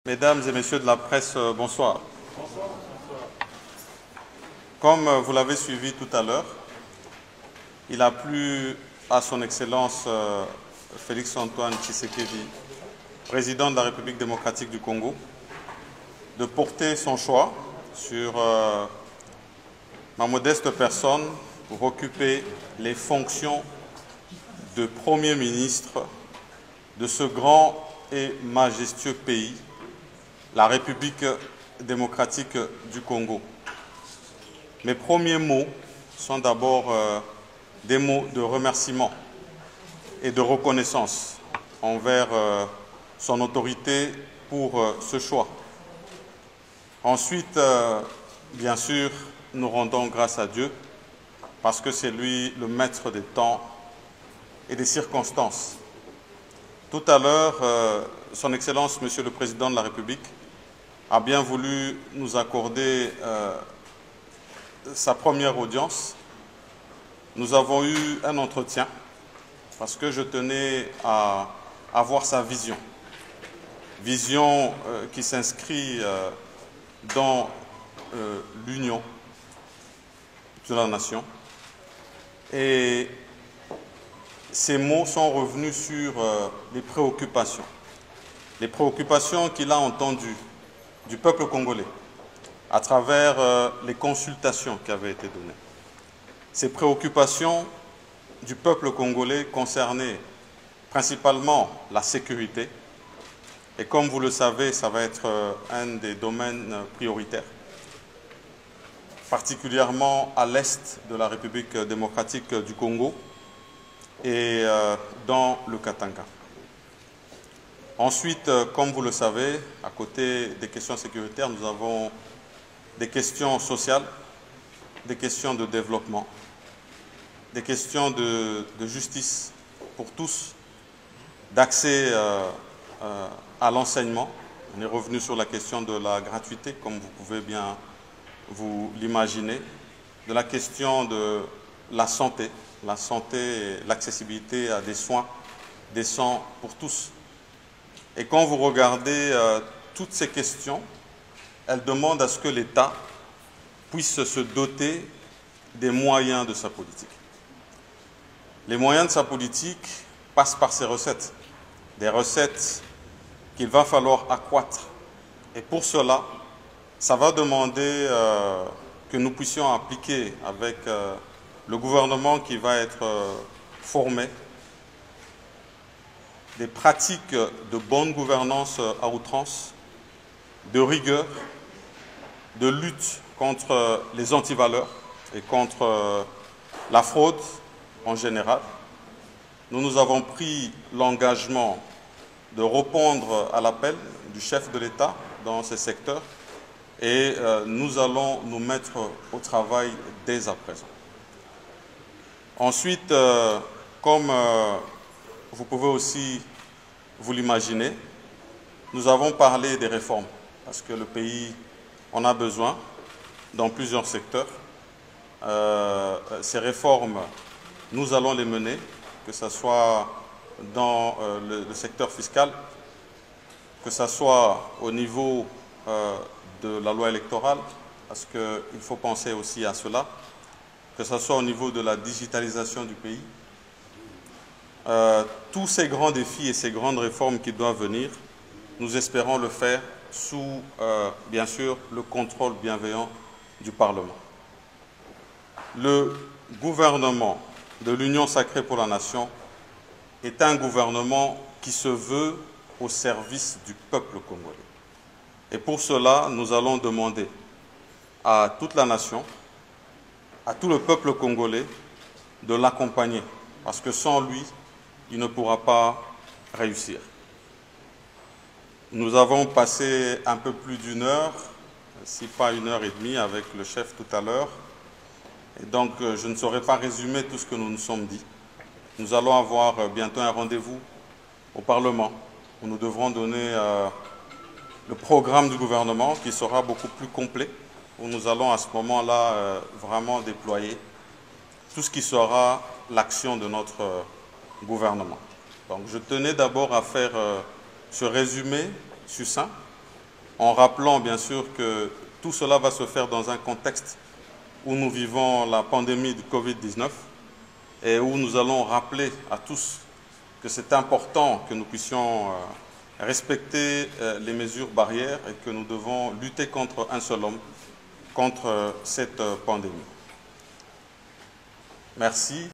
Mesdames et messieurs de la presse, bonsoir. Comme vous l'avez suivi tout à l'heure, il a plu à son Excellence Félix-Antoine Tshisekedi, président de la République démocratique du Congo, de porter son choix sur ma modeste personne pour occuper les fonctions de Premier ministre de ce grand et majestueux pays, la République démocratique du Congo. Mes premiers mots sont d'abord des mots de remerciement et de reconnaissance envers son autorité pour ce choix. Ensuite, bien sûr, nous rendons grâce à Dieu parce que c'est lui le maître des temps et des circonstances. Tout à l'heure, Son Excellence, Monsieur le Président de la République, a bien voulu nous accorder sa première audience. Nous avons eu un entretien parce que je tenais à avoir sa vision. Vision qui s'inscrit dans l'union de la nation. Et ces mots sont revenus sur les préoccupations qu'il a entendues du peuple congolais à travers les consultations qui avaient été données. Ces préoccupations du peuple congolais concernaient principalement la sécurité. Et comme vous le savez, ça va être un des domaines prioritaires, particulièrement à l'est de la République démocratique du Congo et dans le Katanga. Ensuite, comme vous le savez, à côté des questions sécuritaires, nous avons des questions sociales, des questions de développement, des questions de justice pour tous, d'accès à l'enseignement. On est revenu sur la question de la gratuité, comme vous pouvez bien vous l'imaginer, de la question de la santé et l'accessibilité à des soins décents pour tous. Et quand vous regardez toutes ces questions, elles demandent à ce que l'État puisse se doter des moyens de sa politique. Les moyens de sa politique passent par ses recettes, des recettes qu'il va falloir accroître. Et pour cela, ça va demander que nous puissions appliquer avec le gouvernement qui va être formé des pratiques de bonne gouvernance à outrance, de rigueur, de lutte contre les antivaleurs et contre la fraude en général. Nous avons pris l'engagement de répondre à l'appel du chef de l'État dans ces secteurs et nous allons nous mettre au travail dès à présent. Ensuite, comme vous pouvez aussi vous l'imaginer, nous avons parlé des réformes parce que le pays en a besoin dans plusieurs secteurs. Ces réformes, nous allons les mener, que ce soit dans le secteur fiscal, que ce soit au niveau de la loi électorale, parce qu'il faut penser aussi à cela, que ce soit au niveau de la digitalisation du pays. Tous ces grands défis et ces grandes réformes qui doivent venir, nous espérons le faire sous, bien sûr, le contrôle bienveillant du Parlement. Le gouvernement de l'Union sacrée pour la nation est un gouvernement qui se veut au service du peuple congolais. Et pour cela, nous allons demander à toute la nation, à tout le peuple congolais, de l'accompagner. Parce que sans lui, il ne pourra pas réussir. Nous avons passé un peu plus d'une heure, si pas 1h30, avec le chef tout à l'heure. Et donc, je ne saurais pas résumer tout ce que nous nous sommes dit. Nous allons avoir bientôt un rendez-vous au Parlement où nous devrons donner le programme du gouvernement qui sera beaucoup plus complet, où nous allons à ce moment-là vraiment déployer tout ce qui sera l'action de notre gouvernement. Donc je tenais d'abord à faire ce résumé succinct en rappelant bien sûr que tout cela va se faire dans un contexte où nous vivons la pandémie de Covid-19 et où nous allons rappeler à tous que c'est important que nous puissions respecter les mesures barrières et que nous devons lutter contre un seul homme, contre cette pandémie. Merci.